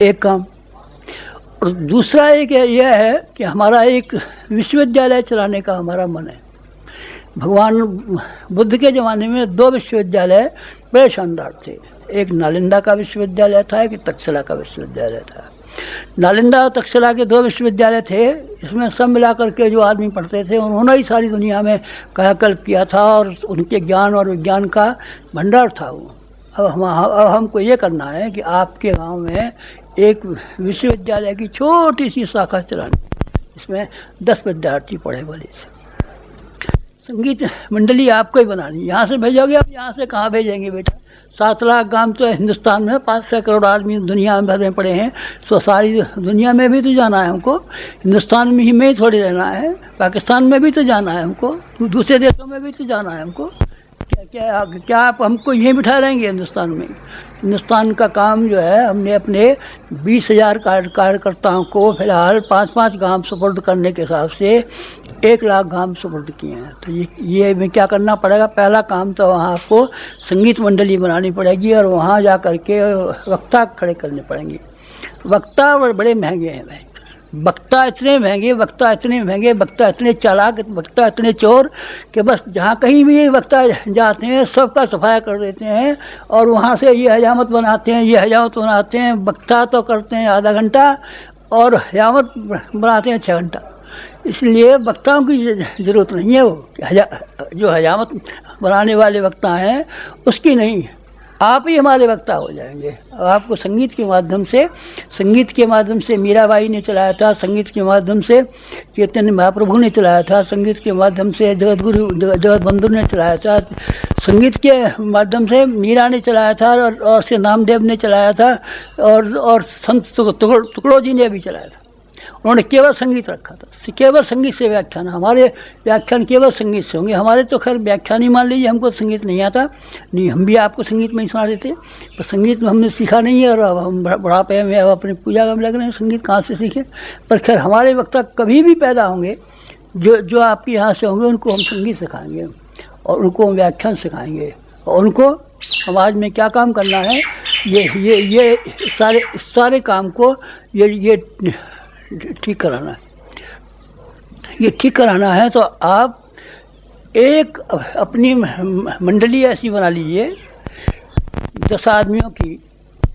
एक काम। और दूसरा एक यह है कि हमारा एक विश्वविद्यालय चलाने का हमारा मन है। भगवान बुद्ध के ज़माने में 2 विश्वविद्यालय बड़े शानदार थे। एक नालंदा का विश्वविद्यालय था, एक तक्षशिला का विश्वविद्यालय था। नालंदा और तक्षशिला के 2 विश्वविद्यालय थे। इसमें सब मिलाकर के जो आदमी पढ़ते थे उन्होंने ही सारी दुनिया में कायाकल्प किया था और उनके ज्ञान और विज्ञान का भंडार था वो। अब हमको ये करना है कि आपके गांव में एक विश्वविद्यालय की छोटी सी शाखा चलानी, इसमें 10 विद्यार्थी पढ़े वाले से। संगीत मंडली आपको ही बनानी। यहाँ से भेजोगे, अब यहाँ से कहाँ भेजेंगे बेटा? 7 लाख गांव तो हिंदुस्तान में 500 करोड़ आदमी दुनिया भर में पड़े हैं, तो सारी दुनिया में भी तो जाना है हमको। हिंदुस्तान में ही थोड़ी रहना है, पाकिस्तान में भी तो जाना है हमको, दूसरे देशों में भी तो जाना है हमको। क्या आप हमको यहीं बिठा रहेंगे हिंदुस्तान में? हिंदुस्तान का काम जो है, हमने अपने 20,000 कार्यकर्ताओं को फिलहाल 5-5 गांव सुपुर्द करने के हिसाब से 1 लाख गांव सुपुर्द किए हैं। तो ये में क्या करना पड़ेगा? पहला काम तो वहाँ आपको संगीत मंडली बनानी पड़ेगी और वहाँ जा कर के वक्ता खड़े करने पड़ेंगे। वक्ता बड़े महंगे हैं भाई, वक्ता इतने महंगे, वक्ता इतने चालाक, वक्ता इतने चोर कि बस जहाँ कहीं भी वक्ता जाते हैं सबका सफाया कर देते हैं और वहाँ से ये हजामत बनाते हैं। वक्ता तो करते हैं आधा घंटा और हजामत बनाते हैं 6 घंटा। इसलिए वक्ताओं की ज़रूरत नहीं है। वो जो हजामत बनाने वाले वक्ता हैं उसकी नहीं है, आप ही हमारे वक्ता हो जाएंगे। आपको संगीत के माध्यम से मीराबाई ने चलाया था, संगीत के माध्यम से चैतन्य महाप्रभु ने चलाया था, संगीत के माध्यम से जगत बंधु ने चलाया था, संगीत के माध्यम से मीरा ने चलाया था और श्री नामदेव ने चलाया था और संत टुकड़ो जी ने भी चलाया था। उन्होंने केवल संगीत रखा था, केवल संगीत से व्याख्यान। हमारे व्याख्यान केवल संगीत से होंगे। हमारे तो खैर व्याख्यान ही मान लीजिए, हमको संगीत नहीं आता, नहीं हम भी आपको संगीत में ही सुना देते, पर संगीत में हमने सीखा नहीं है और अब हम बुढ़ापे में अब अपनी पूजा में लग रहे हैं, संगीत कहाँ से सीखें। पर खैर हमारे वक्ता कभी भी पैदा होंगे जो आपके यहाँ से होंगे, उनको हम संगीत सिखाएंगे और उनको हम व्याख्यान सिखाएंगे और उनको समाज में क्या काम करना है, ये सारे काम को ये ठीक कराना है। ये ठीक कराना है तो आप एक अपनी मंडली ऐसी बना लीजिए 10 आदमियों की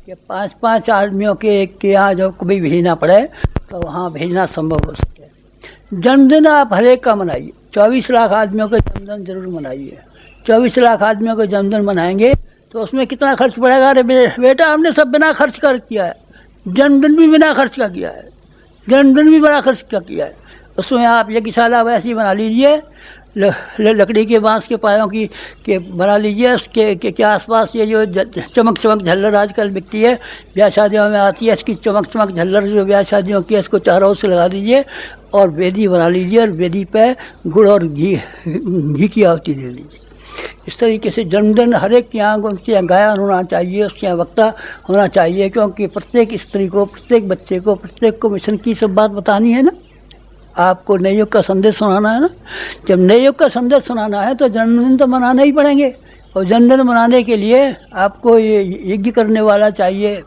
या 5-5 आदमियों के यहाँ जो कभी भेजना पड़े तो वहाँ भेजना संभव हो सके। जन्मदिन आप हर एक का मनाइए। 24 लाख आदमियों का जन्मदिन जरूर मनाइए। 24 लाख आदमियों का जन्मदिन मनाएंगे तो उसमें कितना खर्च पड़ेगा? अरे बेटा हमने सब बिना खर्च कर किया है, जन्मदिन भी बिना खर्च का किया है, जन्मदिन भी बड़ा खर्च का किया है। उसमें आप यज्ञशाला वैसी बना लीजिए, लकड़ी के बांस के पायों की के बना लीजिए। उसके आसपास ये जो चमक झल्लर आजकल बिकती है, ब्याह शादियों में आती है, इसकी चमक झल्लर जो ब्याह शादियों की है, इसको चारों ओर से लगा दीजिए और वेदी बना लीजिए और वेदी पे गुड़ और घी की आहुति दे लीजिए। इस तरीके से जन्मदिन हर एक के यहाँ उसके यहाँ गायन होना चाहिए, उसके यहाँ वक्ता होना चाहिए, क्योंकि प्रत्येक स्त्री को, प्रत्येक बच्चे को, प्रत्येक को मिशन की सब बात बतानी है ना। आपको नए युग का संदेश सुनाना है ना। जब नए युग का संदेश सुनाना है तो जन्मदिन तो मनाना ही पड़ेंगे और जन्मदिन मनाने के लिए आपको ये यज्ञ करने वाला चाहिए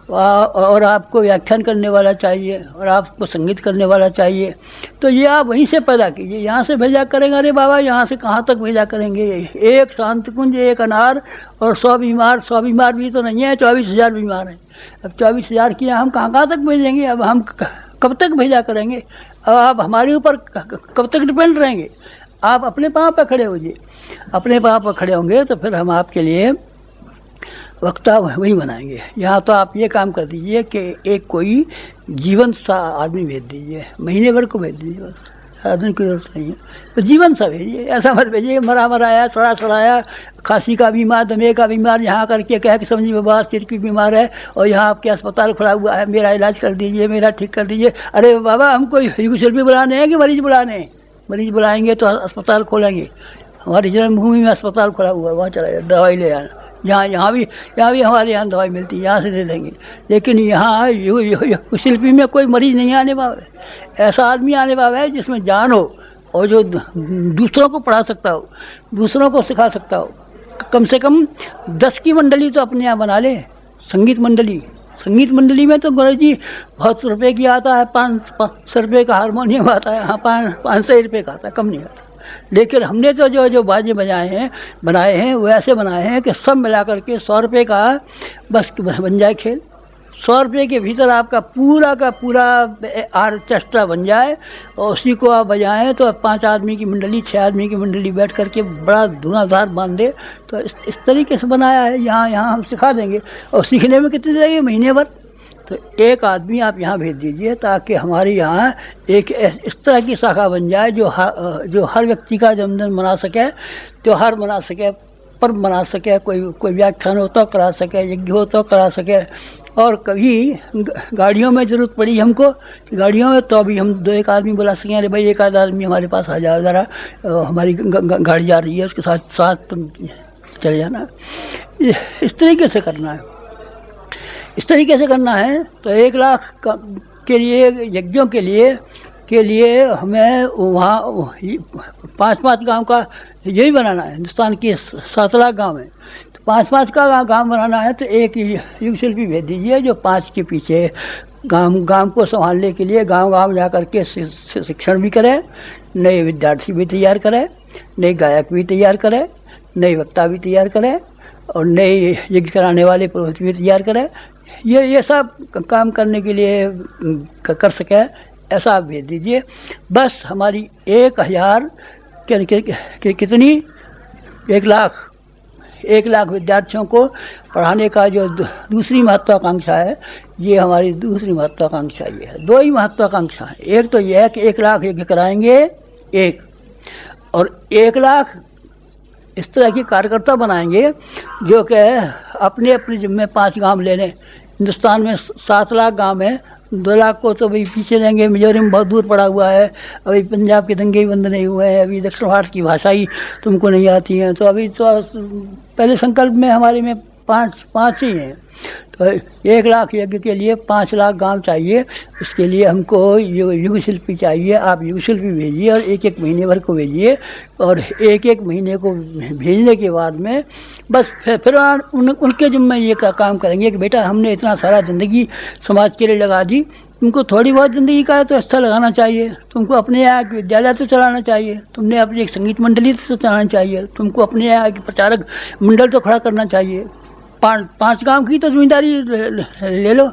और आपको व्याख्यान करने वाला चाहिए और आपको संगीत करने वाला चाहिए। तो ये आप वहीं से पैदा कीजिए, यहाँ से भेजा करेंगे। अरे बाबा यहाँ से कहाँ तक भेजा करेंगे? एक शांति कुंज, एक अनार और 100 बीमार भी तो नहीं है, 24,000 बीमार हैं। अब 24,000 की हम कहाँ तक भेजेंगे? अब हम कब तक भेजा करेंगे? अब आप हमारे ऊपर कब तक डिपेंड रहेंगे? आप अपने पाँव पर खड़े होइए। अपने पाँव पर खड़े होंगे तो फिर हम आपके लिए वक्ता वही बनाएंगे। यहाँ तो आप ये काम कर दीजिए कि एक कोई जीवंत सा आदमी भेज दीजिए, महीने भर को भेज दीजिए, बस सारा दिन की जरूरत नहीं है। तो जीवंत सा भेजिए, ऐसा मत भेजिए मराया सड़ा खांसी का बीमार, दमे का बीमार, यहाँ करके कह के समझिए बाबा सिर की बीमार है और यहाँ आपके अस्पताल खुला हुआ है, मेरा इलाज कर दीजिए, मेरा ठीक कर दीजिए। अरे बाबा हमको युगशिल्पी बुलाने हैं कि मरीज बुलाने हैं? मरीज बुलाएंगे तो अस्पताल खोलेंगे। हमारी जन्मभूमि में अस्पताल खुला हुआ है, वहाँ चला जाए, दवाई ले आना। यहाँ भी हमारे यहाँ दवाई मिलती है, यहाँ से दे देंगे। लेकिन यहाँ शिल्पी में कोई मरीज नहीं आने पावे, ऐसा आदमी आने पावे है जिसमें जान हो और जो दूसरों को पढ़ा सकता हो, दूसरों को सिखा सकता हो। कम से कम 10 की मंडली तो अपने यहाँ बना ले, संगीत मंडली। संगीत मंडली में तो गुरु जी बहुत रुपए की आता है, 500 रुपये का हारमोनियम आता है, हाँ 500 रुपये का आता है, कम नहीं आता। लेकिन हमने तो जो जो बाजे बनाए हैं वो ऐसे बनाए हैं कि सब मिला करके 100 रुपये का बस बन जाए खेल। 100 रुपये के भीतर आपका पूरा का पूरा ऑर्केस्ट्रा बन जाए और उसी को आप बजाएं तो 5 आदमी की मंडली, 6 आदमी की मंडली बैठ करके बड़ा धुआंधार बांधे। तो इस तरीके से बनाया है। यहाँ हम सिखा देंगे। और सीखने में कितनी लगेगी? महीने भर। तो एक आदमी आप यहाँ भेज दीजिए ताकि हमारे यहाँ एक इस तरह की शाखा बन जाए जो हर व्यक्ति का जन्मदिन मना सके, त्यौहार मना सके, पर्व मना सके, कोई व्याख्यान हो तो करा सके, यज्ञ हो तो करा सके। और कभी गाड़ियों में ज़रूरत पड़ी हमको कि गाड़ियों में तो अभी हम 2-1 आदमी बुला सकें, अरे भाई 1 आध आदमी हमारे पास आ जाओ ज़रा, हमारी गाड़ी जा रही है, उसके साथ तुम चले जाना। इस तरीके से करना है। इस तरीके से करना है। तो 1 लाख के लिए यज्ञों के लिए हमें वहाँ 5-5 गांव का यही बनाना है। हिंदुस्तान के 7 लाख गांव हैं, तो 5-5 का गांव बनाना है। तो एक युग शिल्पी भेज दीजिए जो 5 के पीछे गांव को संभालने के लिए गांव जा कर के शिक्षण भी करे, नए विद्यार्थी भी तैयार करे, नए गायक भी तैयार करे, नए वक्ता भी तैयार करे और नए यज्ञ कराने वाले पुरोहित भी तैयार करे। ये सब काम करने के लिए कर सके, ऐसा आप भेज दीजिए। बस हमारी 1000 कितनी 1 लाख विद्यार्थियों को पढ़ाने का जो दूसरी महत्वाकांक्षा है, ये हमारी दूसरी महत्वाकांक्षा ये है। 2 ही महत्वाकांक्षा है। एक तो ये है कि 1 लाख यज्ञ कराएंगे, और 1 लाख इस तरह के कार्यकर्ता बनाएंगे जो कि अपने जिम्मे 5 गांव ले लें। हिंदुस्तान में 7 लाख गांव हैं, 2 लाख को तो भाई पीछे देंगे, मिजोरम बहुत दूर पड़ा हुआ है, अभी पंजाब के दंगे भी बंद नहीं हुए हैं, अभी दक्षिण भारत की भाषा ही तुमको नहीं आती है। तो अभी तो पहले संकल्प में हमारे में 5 ही हैं। तो 1 लाख यज्ञ के लिए 5 लाख गांव चाहिए। इसके लिए हमको युग शिल्पी चाहिए। आप युग शिल्पी भेजिए और 1-1 महीने भर को भेजिए। और 1-1 महीने को भेजने के बाद में बस फिर उनके जिम्मे ये काम करेंगे कि बेटा हमने इतना सारा ज़िंदगी समाज के लिए लगा दी, तुमको थोड़ी बहुत ज़िंदगी का है तो अच्छा लगाना चाहिए, तुमको अपने यहाँ के विद्यालय तो चलाना चाहिए, तुमने अपनी एक संगीत मंडली तो चलाना चाहिए, तुमको अपने यहाँ के प्रचारक मंडल तो खड़ा करना चाहिए। 5 गांव की तो जिम्मेदारी ले लो।